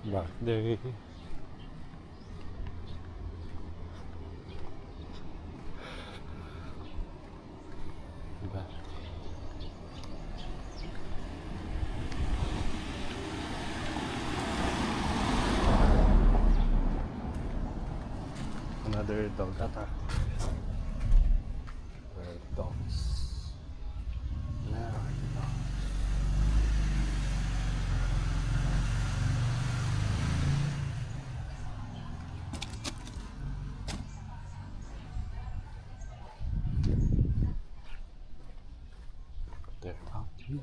Back day. Back. Another dog attack. Dogs. Now, they're out here.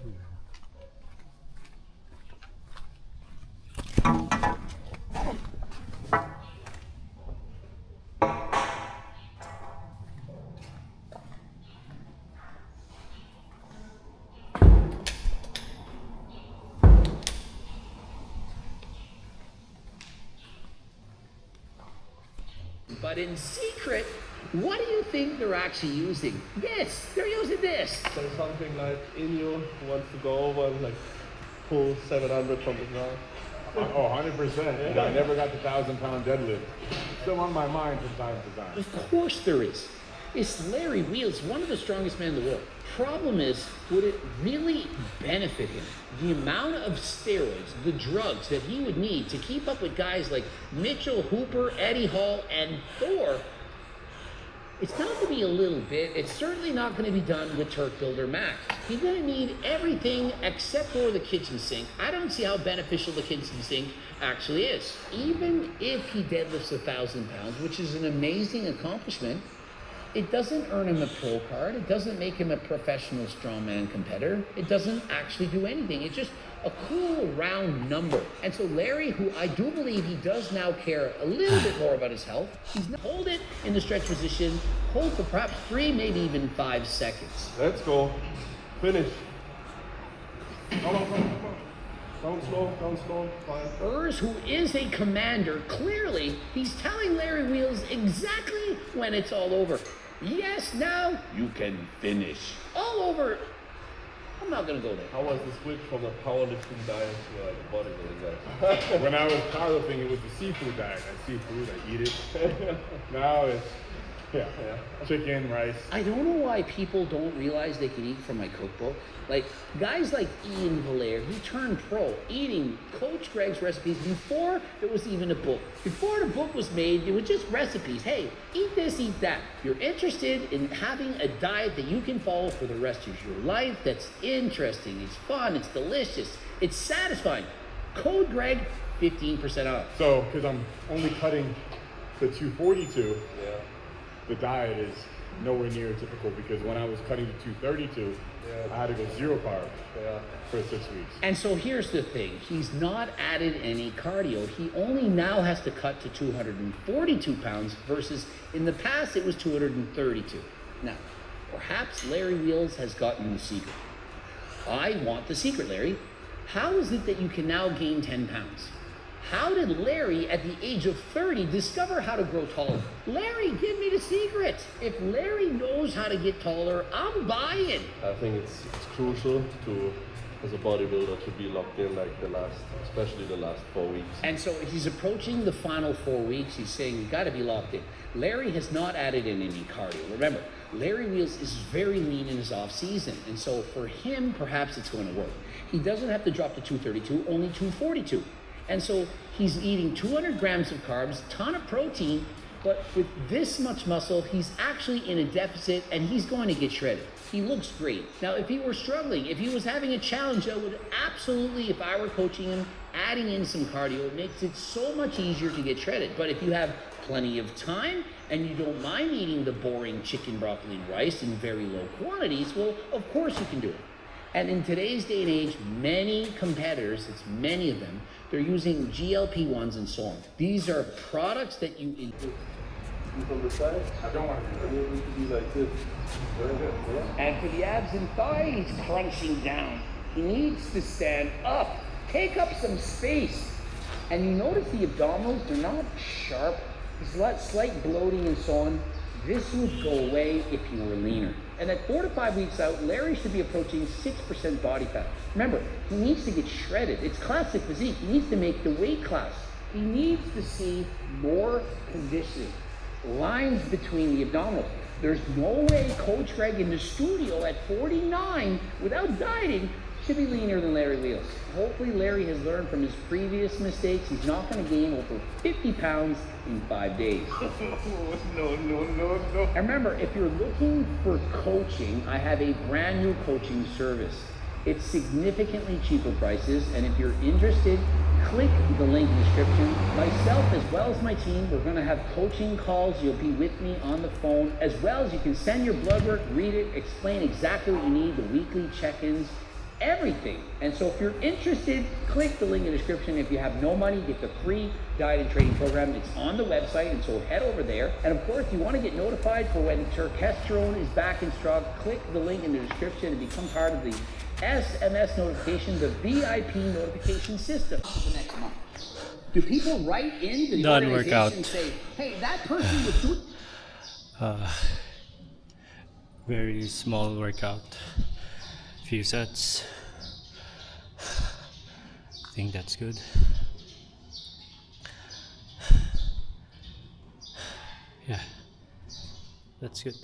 But in secret, what do you think they're actually using? This, they're using this. So something like Inyo wants to go over and like pull 700 from the ground. Oh, 100%. I never got the 1,000-pound deadlift. Still on my mind from time to time. Of course there is. It's Larry Wheels, one of the strongest men in the world. Problem is, would it really benefit him? The amount of steroids, the drugs that he would need to keep up with guys like Mitchell, Hooper, Eddie Hall, and Thor, it's not going to be a little bit. It's certainly not going to be done with Turk Builder Max. He's going to need everything except for the kitchen sink. I don't see how beneficial the kitchen sink actually is. Even if he deadlifts 1,000 pounds, which is an amazing accomplishment, it doesn't earn him a pro card. It doesn't make him a professional strongman competitor. It doesn't actually do anything. It's just a cool round number. And so Larry, who I do believe he does now care a little bit more about his health, he's hold it in the stretch position, hold for perhaps 3, maybe even 5 seconds. Let's go. Finish. Come on. Don't slow. Fine. Urs, who is a commander, clearly he's telling Larry Wheels exactly when it's all over. Yes, now you can finish. All over. I'm not gonna go there. How was the switch from the powerlifting diet to like bodybuilding diet? When I was powerlifting, it was the seafood diet. I seafood, I eat it. Now it's chicken, rice. I don't know why people don't realize they can eat from my cookbook. Like, guys like Ian Valere, he turned pro eating Coach Greg's recipes before there was even a book. Before the book was made, it was just recipes. Hey, eat this, eat that. If you're interested in having a diet that you can follow for the rest of your life, that's interesting, it's fun, it's delicious, it's satisfying. Code Greg, 15% off. So, because I'm only cutting to 242, Yeah. the diet is nowhere near typical because when I was cutting to 232, I had to go 0 carb for 6 weeks. And so here's the thing. He's not added any cardio. He only now has to cut to 242 pounds versus in the past it was 232. Now, perhaps Larry Wheels has gotten the secret. I want the secret, Larry. How is it that you can now gain 10 pounds? How did Larry, at the age of 30, discover how to grow taller? Larry, give me the secret. If Larry knows how to get taller, I'm buying. I think it's crucial to, as a bodybuilder, to be locked in like especially the last 4 weeks. And so he's approaching the final 4 weeks. He's saying, you got to be locked in. Larry has not added in any cardio. Remember, Larry Wheels is very lean in his off season. And so for him, perhaps it's going to work. He doesn't have to drop to 232, only 242. And so he's eating 200 grams of carbs, ton of protein, but with this much muscle, he's actually in a deficit and he's going to get shredded. He looks great. Now, if he were struggling, if he was having a challenge, I would absolutely, if I were coaching him, adding in some cardio, it makes it so much easier to get shredded. But if you have plenty of time and you don't mind eating the boring chicken, broccoli, and rice in very low quantities, well, of course you can do it. And in today's day and age, many competitors, it's many of them, they're using GLP-1s and so on. These are products that you include. From the side, I don't want to do you need to be like this. Very good. Yeah. And for the abs and thighs, he's crunching down. He needs to stand up, take up some space. And you notice the abdominals, they're not sharp. There's a lot slight bloating and so on. This would go away if you were leaner. And at 4 to 5 weeks out, Larry should be approaching 6% body fat. Remember, he needs to get shredded. It's classic physique. He needs to make the weight class. He needs to see more conditioning, lines between the abdominals. There's no way Coach Greg in the studio at 49 without dieting should be leaner than Larry Wheels. Hopefully Larry has learned from his previous mistakes. He's not going to gain over 50 pounds in 5 days. No. And remember, if you're looking for coaching, I have a brand new coaching service. It's significantly cheaper prices, and if you're interested, click the link in the description. Myself as well as my team, we're going to have coaching calls. You'll be with me on the phone, as well as you can send your blood work, read it, explain exactly what you need, the weekly check-ins, everything. And so if you're interested, click the link in the description. If you have no money, get the free diet and training program. It's on the website, and so head over there. And of course, if you want to get notified for when Turkesterone is back in stock, click the link in the description and become part of the SMS notification, the VIP notification system for the next month. Do people write into the Done organization workout. and say, hey, that person was doing... Very small workout. Few sets. I think that's good. Yeah, that's good.